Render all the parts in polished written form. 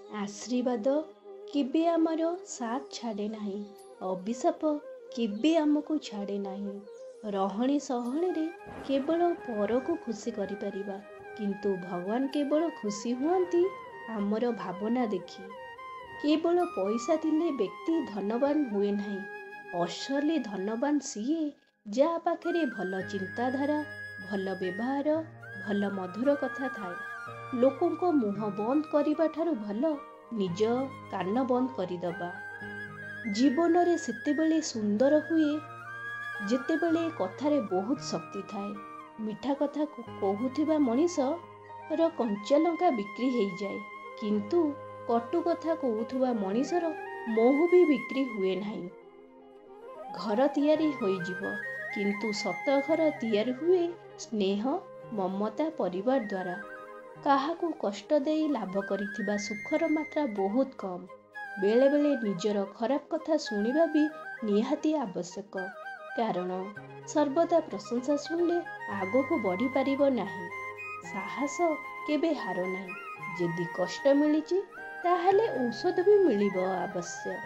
आशीर्वाद केबे आमर साथ छाड़े नहीं, अभिशाप केबे आमको छाड़े नहीं। रहणी सहणी रे केवल पर को खुशी करिपरिबा, किंतु भगवान केवल खुशी हुअंती आमर भावना देखी। केवल पैसा थिले व्यक्ति धनवान हुए नहीं, असली धनवान सीए जा पाखरे भल चिंताधारा, भल व्यवहार, भल मधुर कथा थाए। लोकों को मुह बंद करबा ठारू भल निज कान बंद करदबा। जीवन रे सेतेबेले सुंदर हुए जेतेबेले कथारे बहुत शक्ति थाए। मिठा कथा कहूथिबा मनीष र कंचा लंका बिक्री हो जाए, किंतु कटु कथा कहूथुबा मनीषर मोह भी बिक्री हुए नहीं। घर तैयारी होई जीवो, किंतु सत घर तैयारी हुए स्नेह ममता परिवार द्वारा। काहाकू कष्ट देई लाभ करिथिबा सुखर मात्रा बहुत कम। बेले बेले निजर खराब कथा सुनिबा भी निहाती आवश्यक, कारण सर्वदा प्रशंसा सुनले आगको बढ़ी पारिबो नाही। साहस केबे हारो नाही, जदि कष्ट मिलिछि ताहाले औषध भी मिलिबो अवश्य।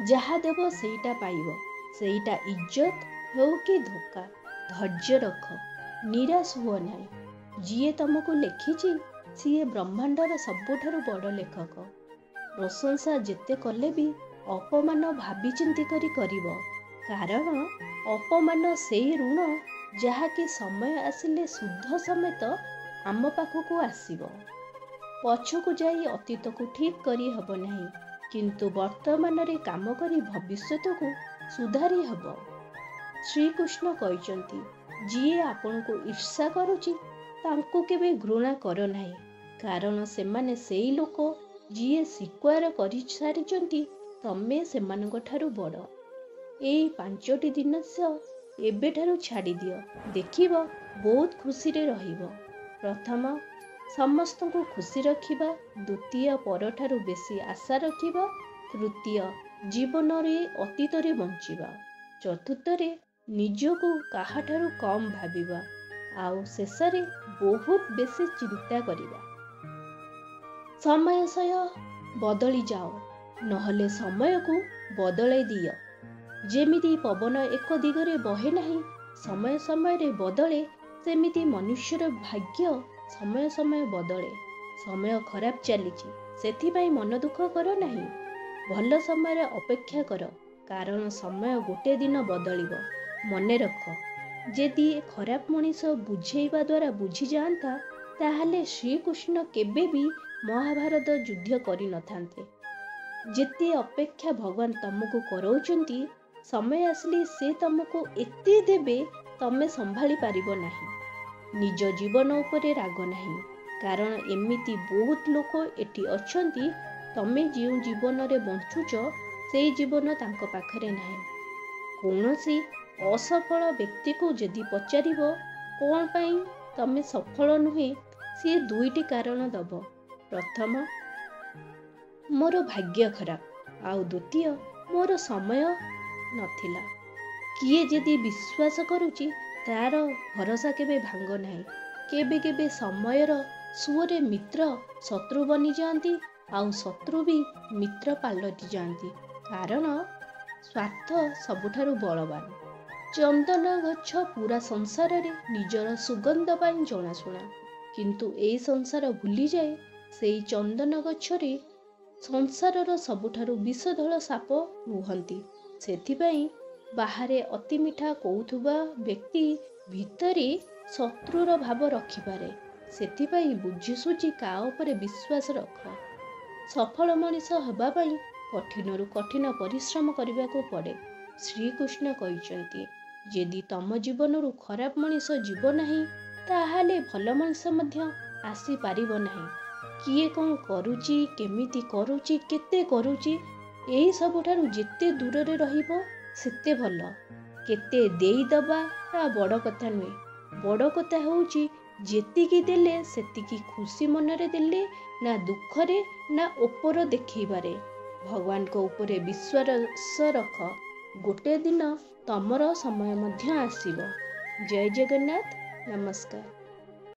जहा देव सेटा पाइबो, सेटा इज्जत हो कि धोखा। धैर्य रख, निराश हुआ नहीं। जिए तुमको लेखिछि सीए ब्रह्मांडर सबुठारु बड़ लेखक। प्रशंसा जेते कले भी अपमान भाबी चिंती करी करिबो, कारण अपमान सेई ऋण जहाँकि समय आसिले शुद्ध समेत आम पाखକୁ आसीबो। पछकु जाई अतीत को ठीक करी हबो नहीं, किंतु वर्तमान रे काम करी भविष्यत को सुधारी हबो। श्री कृष्ण कहचंती, जिए आपन को ईर्षा करूची तांको केबे घृणा कर नाही, कारण सेमाने सेई लोक जिए स्वीकार करि सारिचंती तमे सेमानक ठारू बड़। एई 5टी दिन एबे ठारू छाड़ी दियो, देखिबो बहुत खुशी रे रहिबो। प्रथम, समस्त को खुशी रखिबा। द्वितीय, परठारू बेसी आशा रखिबा। तृतीय, जीवन रे अतीत रे बंचिबा। चतुर्थ रे निजको काहाठारू कम भाबिबा। आउ शेषरे बहुत बेसी चिंता करिबा। समय सय बदली जाओ, नहले समय को बदलाई दियो। जेमिति पवन एक दिगरे बहे नहीं, समय समय रे बदले, सेमिति मनुष्यर भाग्य समय समय बदले। समय खराब चलीछि सेथिपाई मन दुख कर नहीं, भल समय रे अपेक्षा कर, कारण समय गोटे दिन बदलिबो। मने रख, जेदी खराब मनीष बुझेइबा द्वारा बुझी जाता, ताहाले श्रीकृष्ण केबे भी महाभारत युद्ध करि नथान्ते। जेते अपेक्षा भगवान तुमको करौचंती, समय आसले से तुमको एते देबे तमे संभाली पारिबो नाही। निज जीवन उपरे राग नाही, कारण एमिति बहुत लोक एठी अछंती, तमे जे जीवन रे बंचुच से जीवन तांको पाखरे नाही। कोनोसी असफल व्यक्ति को जदि पचारिबो कोन पई तमे सफल नुहे, सी 2टी कारण दब। प्रथम, मोर भाग्य खराब, आउ द्वितीय, मोर समय नथिला। किए जदि विश्वास करूची तार भरोसा केबे भांग नाही। केबे केबे समयर सुअरे मित्र शत्रु बनी जाती, आउ शत्रु भी मित्र पालटी जाती, कारण स्वार्थ सबुठारु बलवान। चंदन गछ पूरा संसार रे निजर सुगंध पाई जनाशुना, किंतु ए संसार भूली जाए सेई चंदन गछरे संसारर सबुठारु विषधर साप रुहंती। सेथिपाई बाहरे अति मिठा कौथुबा व्यक्ति भितरे शत्रुर भाव रखिपारे। सेथिपाई बुझी सुझी का उपरे विश्वास रख। सफल मनीष हेबा पाई कठिनरु कठिन परिश्रम करबाको पड़े। श्रीकृष्ण कहचंती, यदि तम जीवनरु खराब मनीष जीव नाही, ताहाले भल मनीष मध्य आसी पारिबो नाही। किए कौन करूची, केमिति करूची, केते करूची, एही सबुठारु जेते दूर रे रहिबो सेते भल। केते देई दबा ता बड़ कथा नुहे, बड़ कथा होउची जेतिकी देले सेतिकी खुशी मनरे देले, ना दुखरे ना ओपर देखैबारे। भगवान को ऊपरे विश्वास रख, गोटे दिन तमर समय मध्य आसीबो। जय जगन्नाथ, नमस्कार।